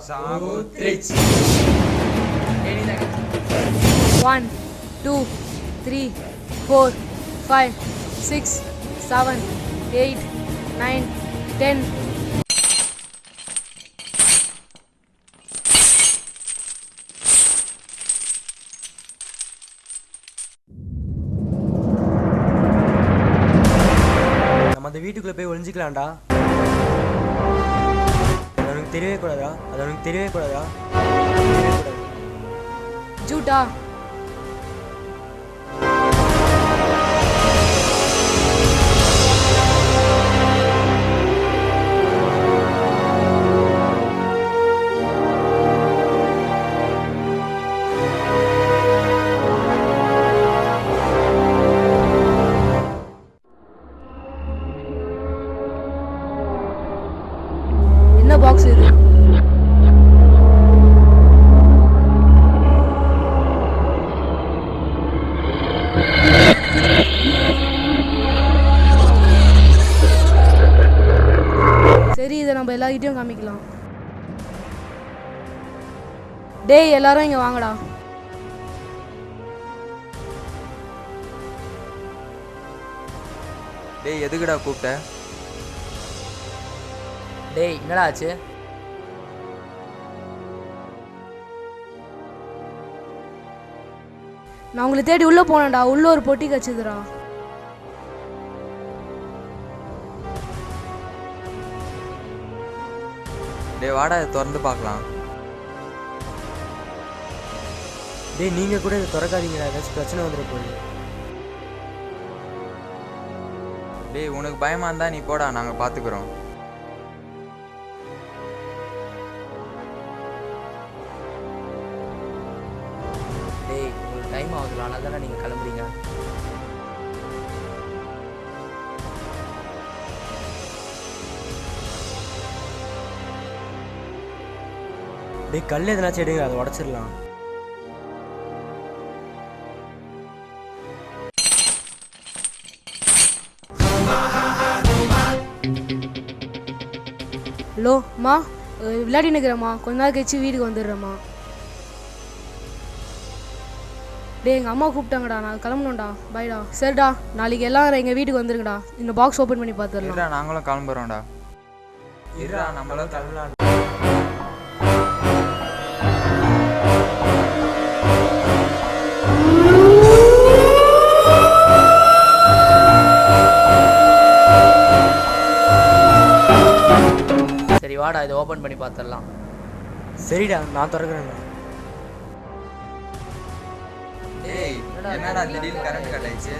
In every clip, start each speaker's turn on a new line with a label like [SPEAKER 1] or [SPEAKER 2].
[SPEAKER 1] Samutrich.
[SPEAKER 2] 1, 2, 3, 4, 5, 6, 7, 8, 9, 10.
[SPEAKER 1] நம்ம அந்த வீட்டுக்குள்ள போய் ஒளிஞ்சிக்கலாம்டா. அது அவனுக்கு தெரியவே கூடாதா? அது அவனுக்கு தெரியவே கூடாதா?
[SPEAKER 2] ஜூட்டா என்ன பாக்ஸ் இது? சரி, இதை நம்ம எல்லார்கிட்டையும் காமிக்கலாம். டேய், எல்லாரும் இங்க வாங்கடா.
[SPEAKER 3] டேய் எதுக்குடா கூப்பிட்ட?
[SPEAKER 4] டேய் என்னடா ஆச்சு?
[SPEAKER 2] நான் உங்களை தேடி உள்ள போனேன்டா. உள்ள ஒரு பொட்டி கச்சுதுடா.
[SPEAKER 3] டேய் வாடா இதை திறந்து பார்க்கலாம்.
[SPEAKER 1] டேய், நீங்க கூட இதை திறக்காதீங்கடா, ஏதாச்சும் பிரச்சனை வந்துட போகுது.
[SPEAKER 3] டேய் உனக்கு பயமா இருந்தா நீ போடா, நாங்கள் பார்த்துக்குறோம்.
[SPEAKER 4] டேய் உங்களுக்கு டைம் ஆகுதுல, அதனால தானே நீங்கள் கிளம்புறீங்க.
[SPEAKER 1] டேய், கல் எதனாச்சும் எடுங்க, அதை உடச்சிடலாம்.
[SPEAKER 2] ஹலோ அம்மா, விளையாடி நிற்கிறேம்மா. கொஞ்ச நாள் கழிச்சு வீட்டுக்கு வந்துடுறேம்மா. டேய், எங்கள் அம்மா கூப்பிட்டாங்கடா, நான் கிளம்பணும்டா. பாய்டா. சரிடா, நாளைக்கு எல்லாரும் எங்கள் வீட்டுக்கு வந்துருங்கடா. இந்த பாக்ஸ் ஓப்பன் பண்ணி பார்த்துடலாம்.
[SPEAKER 3] இருடா நாங்களும் கிளம்புறோம்டா. இருடா நம்மளும் கிளம்பலாம்.
[SPEAKER 4] சரி வாடா, இதை ஓப்பன் பண்ணி பார்த்துடலாம்.
[SPEAKER 1] சரிடா, நான் திறக்கிறேன்டா.
[SPEAKER 3] டேய் என்னடா திடீர்னு கரண்ட் கட் ஆயிடுச்சு?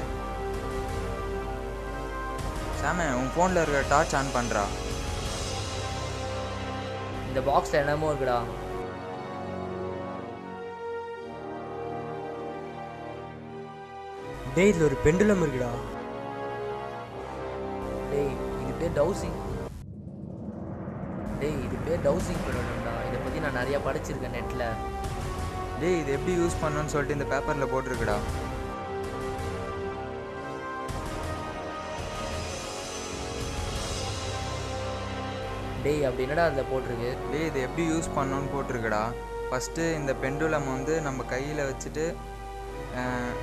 [SPEAKER 3] சாமே உன் ஃபோனில் இருக்கிற டார்ச் ஆன் பண்ணுறா.
[SPEAKER 4] இந்த பாக்ஸில் என்னமோ இருக்குடா.
[SPEAKER 1] டேய், இதில் ஒரு பெண்டுலம் இருக்குடா.
[SPEAKER 4] டேய் இது பேர் டவுசிங். டேய் இது பேர் டவுசிங் பண்ணணும்டா. இதை பற்றி நான் நிறையா படிச்சிருக்கேன் நெட்டில்.
[SPEAKER 3] டேய் இது எப்படி யூஸ் பண்ணணும்னு சொல்லிட்டு இந்த பேப்பரில் போட்டிருக்குடா.
[SPEAKER 4] டேய் அப்படி என்னடா அதில் போட்டிருக்கு?
[SPEAKER 3] டேய் இது எப்படி யூஸ் பண்ணணும்னு போட்டிருக்குடா. ஃபஸ்ட்டு இந்த பெண்டுலம் வந்து நம்ம கையில் வச்சுட்டு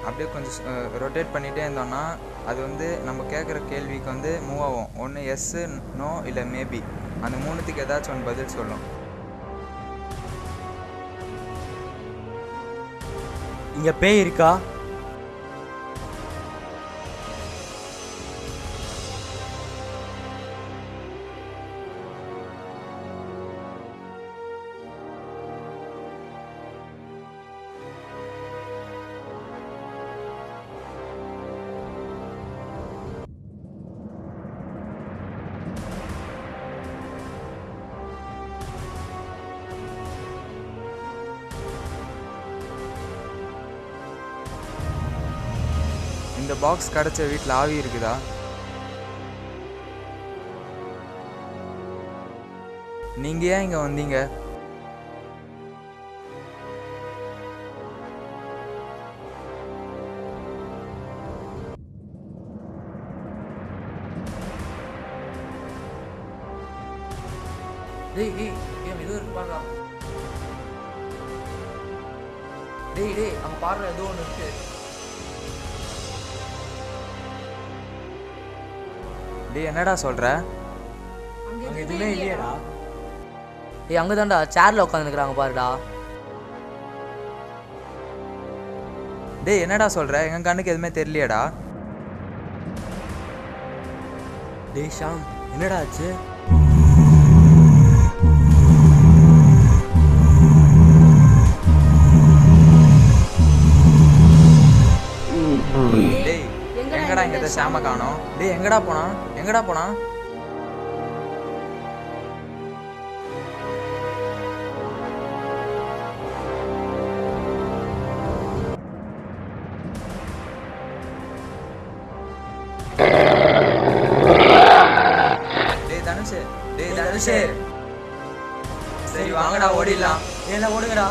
[SPEAKER 3] அப்படியே கொஞ்சம் ரொட்டேட் பண்ணிகிட்டே இருந்தோம்னா அது வந்து நம்ம கேட்குற கேள்விக்கு வந்து மூவ் ஆகும். ஒன்று எஸ்ஸு, நோ, இல்லை மேபி. அந்த மூணுத்துக்கு ஏதாச்சும் ஒன்று பதில் சொல்லும்.
[SPEAKER 1] இங்க பேய் இருக்கா?
[SPEAKER 3] இந்த பாக்ஸ் கிடச்ச வீட்டில் ஆவி இருக்குதா? நீங்கள் ஏன் இங்கே வந்தீங்க?
[SPEAKER 4] டேய் ஏய் ஏன் இது இருக்கு பாக்கா. டேய் டேய் அங்கே பாடுற ஏதோ ஒன்று இருக்கு.
[SPEAKER 3] டேய் என்னடா சொல்கிற?
[SPEAKER 1] அங்கே எதுவுமே இல்லையேடா.
[SPEAKER 4] டேய் அங்கே தான்டா சேரில் உட்காந்துருக்குறாங்க பாருடா.
[SPEAKER 3] டேய் என்னடா சொல்கிற? எங்கள் கண்ணுக்கு எதுவுமே தெரியலையேடா.
[SPEAKER 1] டேய் ஷாம், என்னடா ஆச்சு?
[SPEAKER 3] டேய் எங்கடா இங்கே ஷாம காணோம்? டேய் எங்கடா போனா? எங்கடா போனா? டேய் தனுஷ், டேய் தனுஷ், சரி வாங்கடா ஓடிடலாம்.
[SPEAKER 1] ஏன்னா ஓடுங்கடா.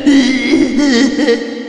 [SPEAKER 5] Hehehehe